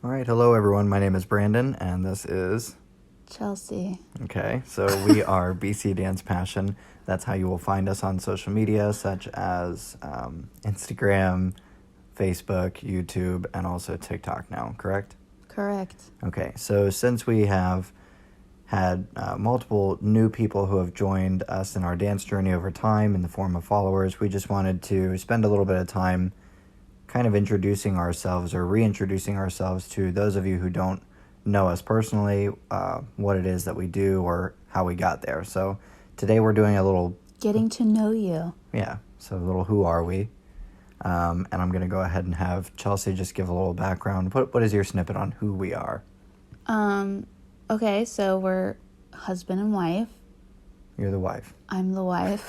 All right, hello everyone. My name is Brandon, and this is Chelsea. Okay, so we are BCdancepassion. That's how you will find us on social media, such as Instagram, Facebook, YouTube, and also TikTok now, correct? Correct. Okay, so since we have had multiple new people who have joined us in our dance journey over time in the form of followers, we just wanted to spend a little bit of time kind of introducing ourselves or reintroducing ourselves to those of you who don't know us personally, what it is that we do or how we got there. So today we're doing a little... Getting to know you. Yeah, so a little who are we? And I'm going to go ahead and have Chelsea just give a little background. What is your snippet on who we are? Okay, so we're husband and wife. You're the wife. I'm the wife.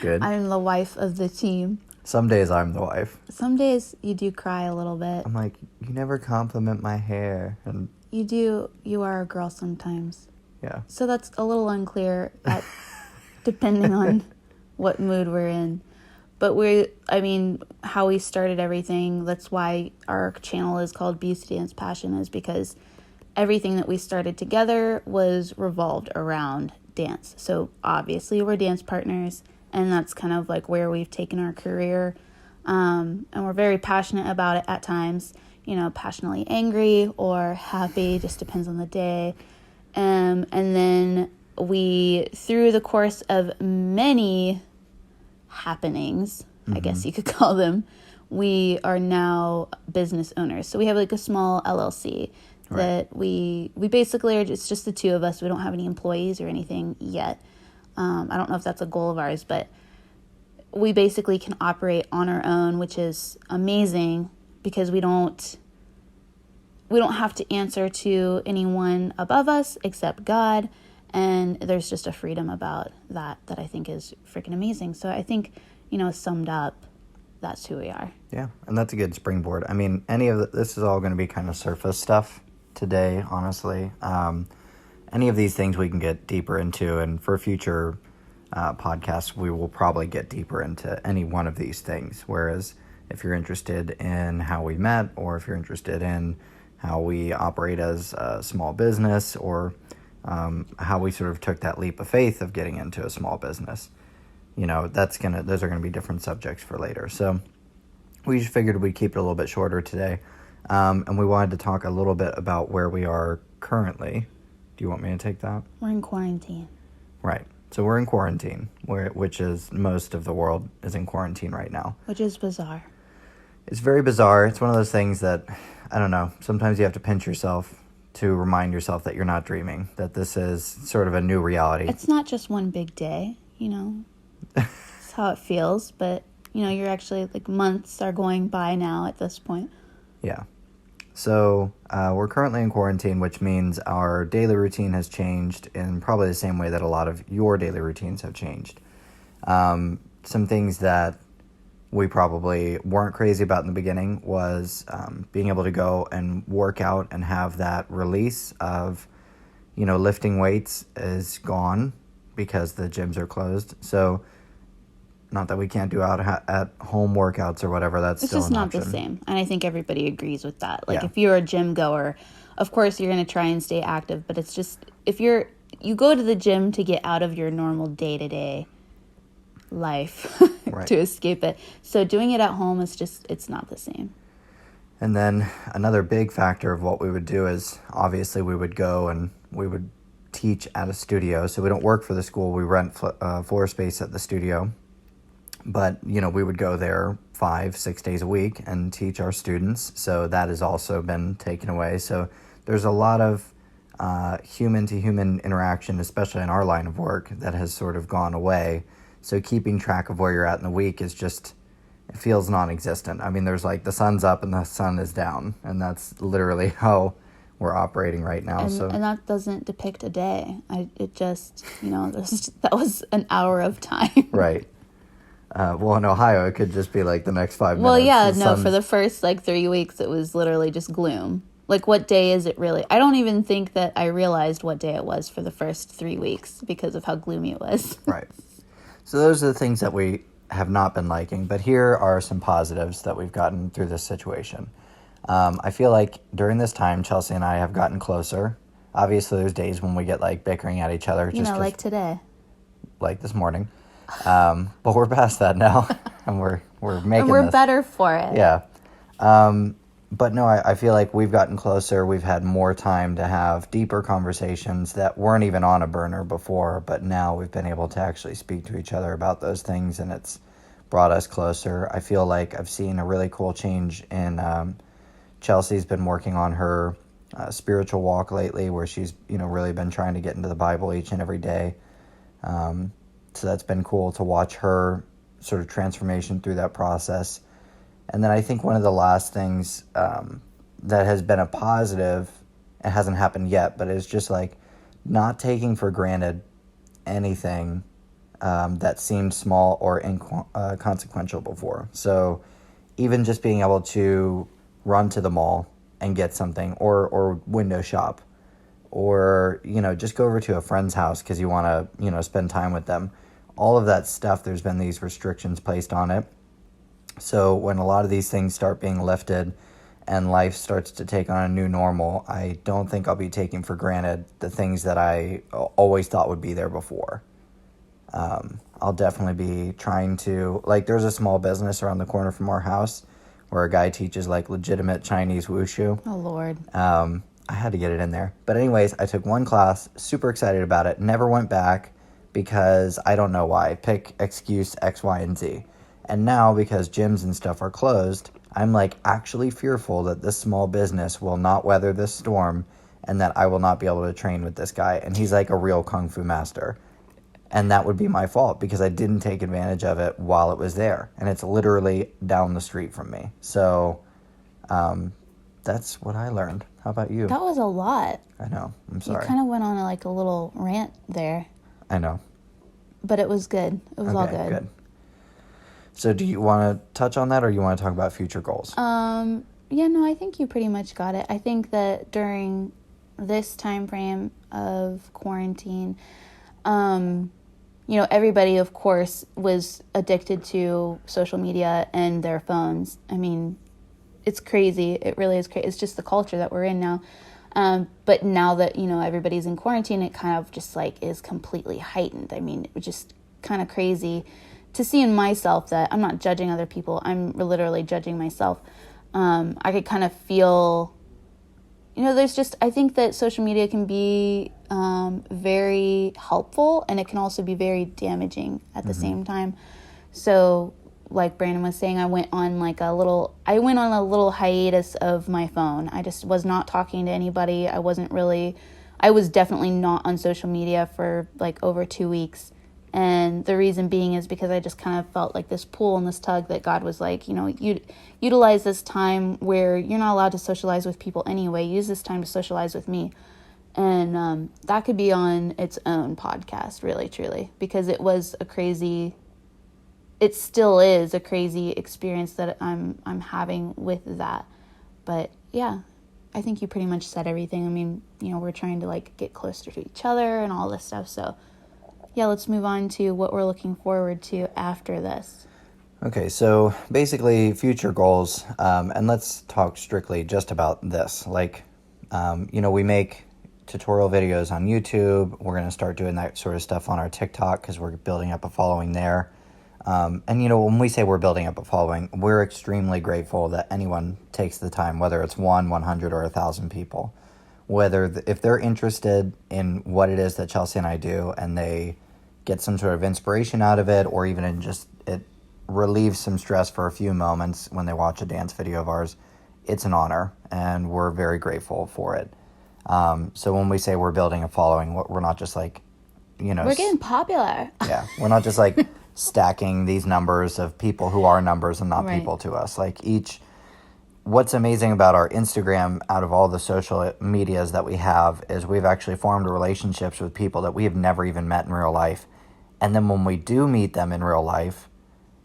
Good. I'm the wife of the team. Some days I'm the wife. Some days you do cry a little bit. I'm like, you never compliment my hair. And You are a girl sometimes. yeah. So that's a little unclear depending on what mood we're in. But how we started everything, that's why our channel is called BCdancepassion, is because everything that we started together was revolved around dance. So obviously we're dance partners, and that's kind of like where we've taken our career. And we're very passionate about it at times, passionately angry or happy, just depends on the day. And then through the course of many happenings, I guess you could call them, we are now business owners. So we have like a small LLC that we basically are, it's just the two of us. We don't have any employees or anything yet. I don't know if that's a goal of ours, but we basically can operate on our own, which is amazing because we don't have to answer to anyone above us except God. And there's just a freedom about that I think is freaking amazing. So I think, summed up, that's who we are. Yeah, and that's a good springboard. I mean, this is all going to be kind of surface stuff today, honestly. Any of these things we can get deeper into, and for future podcasts, we will probably get deeper into any one of these things. Whereas if you're interested in how we met, or if you're interested in how we operate as a small business, or how we sort of took that leap of faith of getting into a small business, those are gonna be different subjects for later. So we just figured we'd keep it a little bit shorter today, and we wanted to talk a little bit about where we are currently. Do you want me to take that? We're in quarantine. Right. So we're in quarantine, which is most of the world is in quarantine right now. Which is bizarre. It's very bizarre. It's one of those things that, I don't know, sometimes you have to pinch yourself to remind yourself that you're not dreaming, that this is sort of a new reality. It's not just one big day, It's how it feels, but, you're actually, months are going by now at this point. Yeah. So we're currently in quarantine, which means our daily routine has changed in probably the same way that a lot of your daily routines have changed. Some things that we probably weren't crazy about in the beginning was being able to go and work out and have that release of, lifting weights is gone because the gyms are closed. So not that we can't do at home workyou or whatever, it's still just an not option. The same. And I think everybody agrees with that. Yeah. If you're a gym goer, of course you're going to try and stay active, but it's just, if you go to the gym to get out of your normal day-to-day life Right. to escape it. So doing it at home is just, it's not the same. And then another big factor of what we would do is obviously we would go and we would teach at a studio. So we don't work for the school. We rent floor space at the studio. But, we would go there 5-6 days a week and teach our students. So that has also been taken away. So there's a lot of human-to-human interaction, especially in our line of work, that has sort of gone away. So keeping track of where you're at in the week is just, it feels non-existent. I mean, there's the sun's up and the sun is down. And that's literally how we're operating right now. And that doesn't depict a day. It just, that was an hour of time. Right. Well, in Ohio, it could just be the next 5 minutes. Well, yeah, no, for the first 3 weeks, it was literally just gloom. What day is it really? I don't even think that I realized what day it was for the first 3 weeks because of how gloomy it was. Right. So those are the things that we have not been liking, but here are some positives that we've gotten through this situation. I feel like during this time, Chelsea and I have gotten closer. Obviously, there's days when we get like bickering at each other. Like today. Like this morning. But we're past that now, and we're making And we're this. better for it. Yeah. But no, I feel like we've gotten closer. We've had more time to have deeper conversations that weren't even on a burner before, but now we've been able to actually speak to each other about those things, and it's brought us closer. I feel like I've seen a really cool change in Chelsea's been working on her spiritual walk lately, where she's really been trying to get into the Bible each and every day. So that's been cool to watch her sort of transformation through that process. And then I think one of the last things that has been a positive, it hasn't happened yet, but it's just like not taking for granted anything that seemed small or inconsequential before. So even just being able to run to the mall and get something, or window shop, or just go over to a friend's house because you want to spend time with them. All of that stuff, there's been these restrictions placed on it. So when a lot of these things start being lifted and life starts to take on a new normal, I don't think I'll be taking for granted the things that I always thought would be there before. I'll definitely be trying to, like, there's a small business around the corner from our house where a guy teaches like legitimate Chinese wushu. Oh, Lord. I had to get it in there. But anyways, I took one class, super excited about it, never went back because I don't know why. Pick excuse X, Y, and Z. And now, because gyms and stuff are closed, I'm like actually fearful that this small business will not weather this storm and that I will not be able to train with this guy. And he's like a real Kung Fu master. And that would be my fault because I didn't take advantage of it while it was there. And it's literally down the street from me. So that's what I learned. How about you? That was a lot. I know. I'm sorry. You kind of went on a little rant there. I know. But it was good. It was all good. So do you want to touch on that, or you want to talk about future goals? Yeah, no, I think you pretty much got it. I think that during this time frame of quarantine, everybody, of course, was addicted to social media and their phones. I mean, it's crazy. It really is crazy. It's just the culture that we're in now. But now that, everybody's in quarantine, it kind of just like is completely heightened. I mean, it was just kind of crazy to see in myself that I'm not judging other people. I'm literally judging myself. I could kind of feel, I think that social media can be very helpful, and it can also be very damaging at the same time. So like Brandon was saying, I went on a little hiatus of my phone. I just was not talking to anybody. I was definitely not on social media for like over 2 weeks. And the reason being is because I just kind of felt like this pull and this tug that God was like, you utilize this time where you're not allowed to socialize with people anyway. Use this time to socialize with me. And that could be on its own podcast, really, truly, because it still is a crazy experience that I'm having with that. But yeah, I think you pretty much said everything. I mean, we're trying to get closer to each other and all this stuff. So yeah, let's move on to what we're looking forward to after this. Okay, so basically future goals, and let's talk strictly just about this. We make tutorial videos on YouTube. We're going to start doing that sort of stuff on our TikTok because we're building up a following there. And when we say we're building up a following, we're extremely grateful that anyone takes the time, whether it's 100, or 1,000 people. If they're interested in what it is that Chelsea and I do, and they get some sort of inspiration out of it, or even in just it relieves some stress for a few moments when they watch a dance video of ours, it's an honor, and we're very grateful for it. So when we say we're building a following, we're not just we're getting popular. Yeah, we're not just stacking these numbers of people who are numbers and not people to us. What's amazing about our Instagram, out of all the social medias that we have, is we've actually formed relationships with people that we have never even met in real life. And then when we do meet them in real life,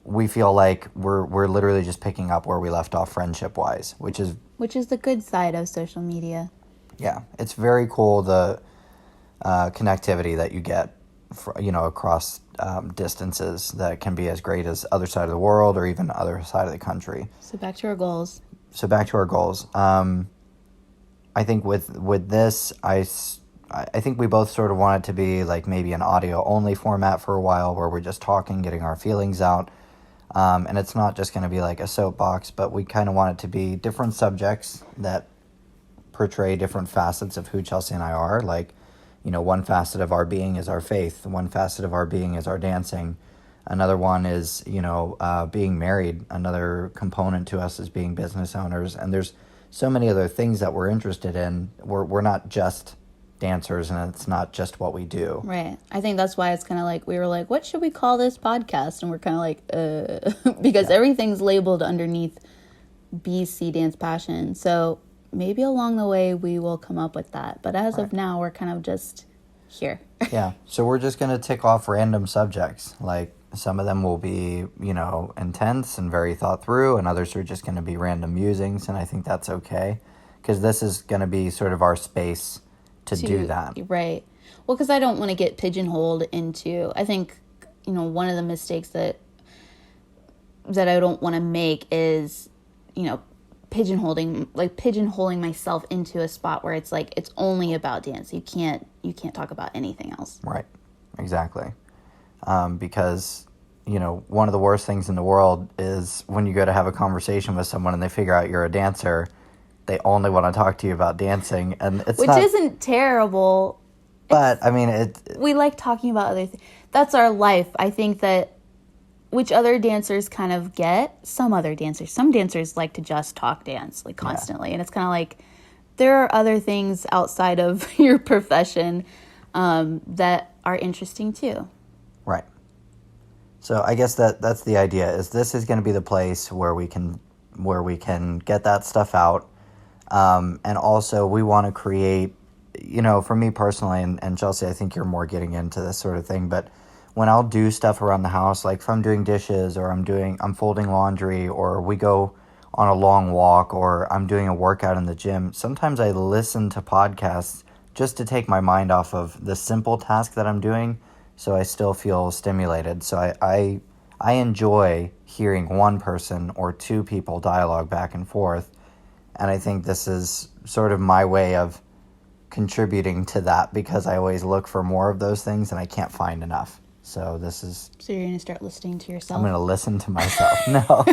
we feel like we're literally just picking up where we left off friendship-wise, which is the good side of social media. Yeah, it's very cool, the connectivity that you get, across distances that can be as great as other side of the world or even other side of the country. So back to our goals. so back to our goals. I think with this, I think we both sort of want it to be like maybe an audio only format for a while, where we're just talking, getting our feelings out. And it's not just going to be like a soapbox, but we kind of want it to be different subjects that portray different facets of who Chelsea and I are. Like, one facet of our being is our faith. One facet of our being is our dancing. Another one is, being married. Another component to us is being business owners. And there's so many other things that we're interested in. We're not just dancers, and it's not just what we do. Right. I think that's why it's kind of like, we were like, what should we call this podcast? And we're kind of like, because everything's labeled underneath BC Dance Passion. So maybe along the way we will come up with that. But as of now, we're kind of just here. Yeah. So we're just going to tick off random subjects. Like, some of them will be, intense and very thought through, and others are just going to be random musings. And I think that's okay, because this is going to be sort of our space to do that. Right. Well, because I don't want to get pigeonholed into, I think, one of the mistakes that I don't want to make is, pigeonholing myself into a spot where it's like, it's only about dance. You can't talk about anything else. Right. Exactly. Because, one of the worst things in the world is when you go to have a conversation with someone and they figure out you're a dancer, they only want to talk to you about dancing, and which isn't terrible. But I mean, we like talking about other things. That's our life. I think that, which other dancers kind of get. Some dancers like to just talk dance, like, constantly, and it's kind of like, there are other things outside of your profession that are interesting too. Right. So I guess that's the idea. Is this is going to be the place where we can get that stuff out. And also we want to create, for me personally, and Chelsea, I think you're more getting into this sort of thing, but when I'll do stuff around the house, like if I'm doing dishes, or I'm folding laundry, or we go on a long walk, or I'm doing a workout in the gym, sometimes I listen to podcasts just to take my mind off of the simple task that I'm doing, so I still feel stimulated. So I enjoy hearing one person or two people dialogue back and forth. And I think this is sort of my way of contributing to that, because I always look for more of those things and I can't find enough. So So you're going to start listening to yourself? I'm going to listen to myself. No.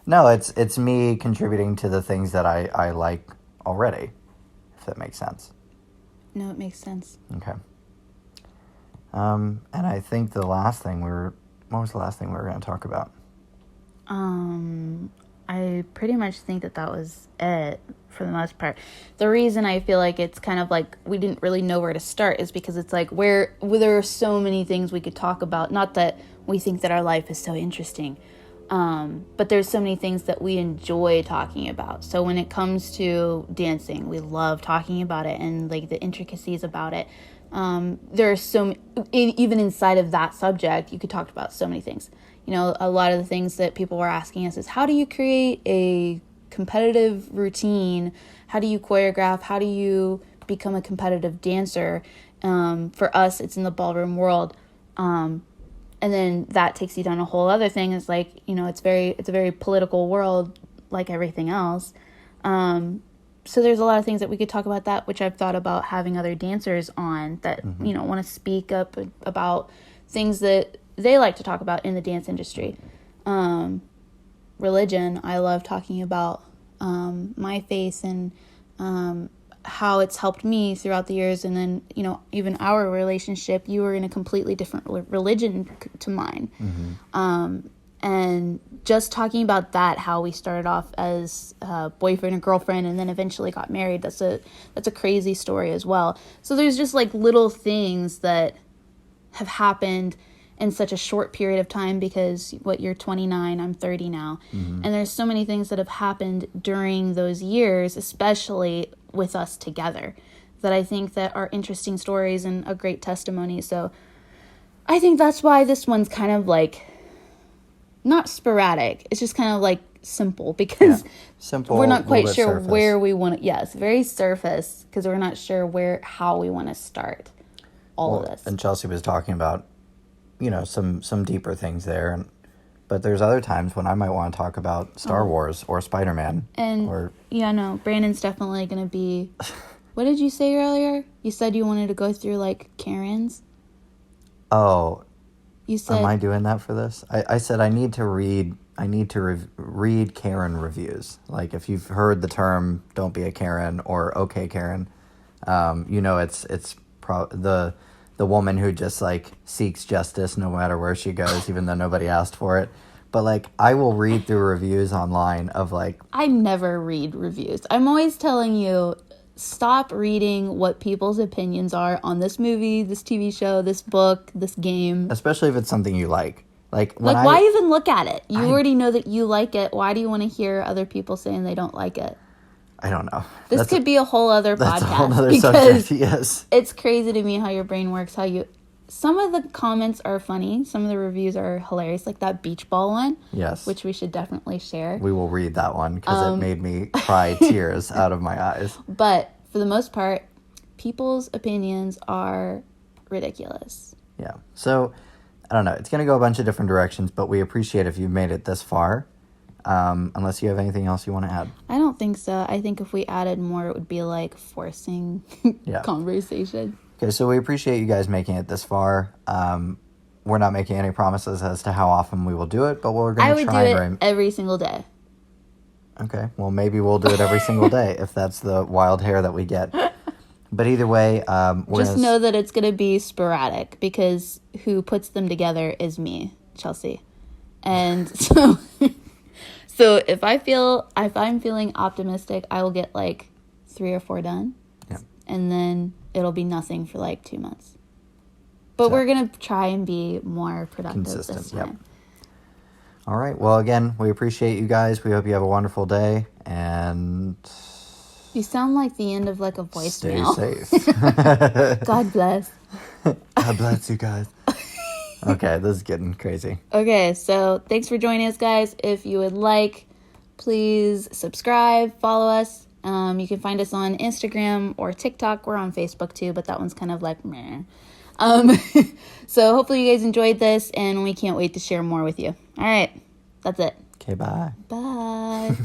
No, it's me contributing to the things that I like already, if that makes sense. No, it makes sense. Okay. And I think what was the last thing we were going to talk about? I pretty much think that was it for the most part. The reason I feel like it's kind of like we didn't really know where to start is because it's like where there are so many things we could talk about. Not that we think that our life is so interesting, but there's so many things that we enjoy talking about. So when it comes to dancing, we love talking about it and like the intricacies about it. There are even inside of that subject, you could talk about so many things. A lot of the things that people were asking us is, how do you create a competitive routine? How do you choreograph? How do you become a competitive dancer? For us, it's in the ballroom world. And then that takes you down a whole other thing. It's like, it's a very political world, like everything else. So there's a lot of things that we could talk about that, which I've thought about having other dancers on that, want to speak up about things that they like to talk about in the dance industry. Religion, I love talking about my faith and how it's helped me throughout the years. And then, even our relationship, you were in a completely different religion to mine. And just talking about that, how we started off as boyfriend and girlfriend and then eventually got married, that's a crazy story as well. So there's just like little things that have happened in such a short period of time, because you're 29, I'm 30 now. And there's so many things that have happened during those years, especially with us together, that I think that are interesting stories and a great testimony. So I think that's why this one's kind of like not sporadic. It's just kind of like simple, because simple, we're not quite sure surface. where we want to. Yes, very surface, because we're not sure how we want to start all of this. And Chelsea was talking about, some deeper things there, but there's other times when I might want to talk about Star Wars or Spider-Man. And yeah, no, Brandon's definitely going to be... What did you say earlier? You said you wanted to go through, like, Karen's? Oh, you said... Am I doing that for this? I said I need to read read Karen reviews. Like, if you've heard the term "Don't be a Karen" or "Okay Karen," it's the woman who just like seeks justice no matter where she goes, even though nobody asked for it. But like, I will read through reviews online of like... I never read reviews. I'm always telling you, stop reading what people's opinions are on this movie, this TV show, this book, this game. Especially if it's something you like. Why even look at it? You already know that you like it. Why do you want to hear other people saying they don't like it? I don't know. This could be a whole other podcast. That's a whole other subject, yes. It's crazy to me how your brain works, some of the comments are funny. Some of the reviews are hilarious, like that beach ball one. Yes. Which we should definitely share. We will read that one because it made me cry tears out of my eyes. But for the most part, people's opinions are ridiculous. Yeah. So, I don't know. It's going to go a bunch of different directions, but we appreciate if you've made it this far. Unless you have anything else you want to add. I don't think so. I think if we added more, it would be like forcing conversation. Okay, so we appreciate you guys making it this far. We're not making any promises as to how often we will do it, but we're going to try. I would do it every single day. Okay, well, maybe we'll do it every single day if that's the wild hair that we get. But either way, just know that it's going to be sporadic because who puts them together is me, Chelsea. And so if I'm feeling optimistic, I will get like 3 or 4 done. Yeah. And then it'll be nothing for like 2 months. But we're going to try and be more productive consistent, this time. Yep. All right. Well, again, we appreciate you guys. We hope you have a wonderful day. And you sound like the end of like a voicemail. Stay safe. God bless. God bless you guys. Okay, this is getting crazy. Okay, so thanks for joining us, guys. If you would like, please subscribe, follow us. You can find us on Instagram or TikTok. We're on Facebook too, but that one's kind of like meh. So hopefully you guys enjoyed this, and we can't wait to share more with you. All right, that's it. Okay, bye. Bye.